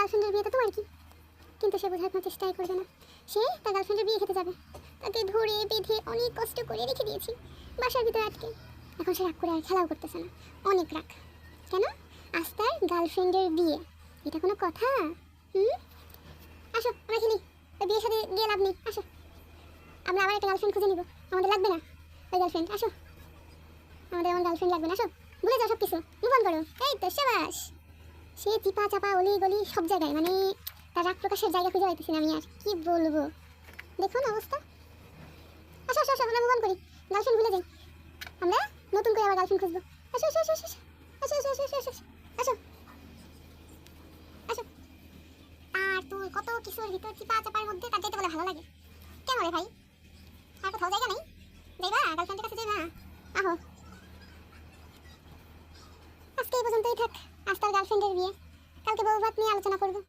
গার্লফ্রেন্ডের বিয়ে তো তোমার কি? কিন্তু সে বোঝার চেষ্টাই করবে না। সে তার গার্লফ্রেন্ডের বিয়ে খেতে যাবে, তাকে ধরে বেঁধে অনেক কষ্ট করে রেখে দিয়েছি বাসার ভিতরে আটকে। এখন সে রাগ করে আর খেলাও করতেছে না, অনেক রাগ। কেন? আজ তার গার্লফ্রেন্ডের বিয়ে, এটা কোনো কথা? আসো আমরা খেলি, ওই বিয়ের সাথে গিয়ে লাভ নেই, আসো আমরা আবার একটা গার্লফ্রেন্ড খুঁজে নিব, আমাদের লাগবে না ওই গার্লফ্রেন্ড। আসো, আমাদের এমন গার্লফ্রেন্ড লাগবে না, আসো ভুলে যাও সব কিছু, মুভ অন করো। এই তো সাবাস। সে চিপা চাপা অলি গলি সব জায়গায়, মানে তার রাগ প্রকাশের জায়গা খুঁজে পাইতেছি না আমি, আর কি বলবো দেখুন অবস্থা। আসো আসো আসো আমরা মুভ অন করি, গার্লফ্রেন্ড ভুলে যাই, আমরা নতুন করে আবার গার্লফ্রেন্ড খুঁজবো। আসো আসো আসো আসো আসো আসো আসো আসো আসো আসো। আর তোর কত কিছুর ভিতর চিপা চাপার মধ্যে তার যেতে বলে ভালো লাগে কেন রে ভাই? আর কোথাও জায়গা নেই যাইবা? গার্লফ্রেন্ডের কাছে যাইবা? আহো, আজকে এই পর্যন্তই থাক। আজ তার গার্লফ্রেন্ডের বিয়ে, কালকে বউ ভাত নিয়ে আলোচনা করবো।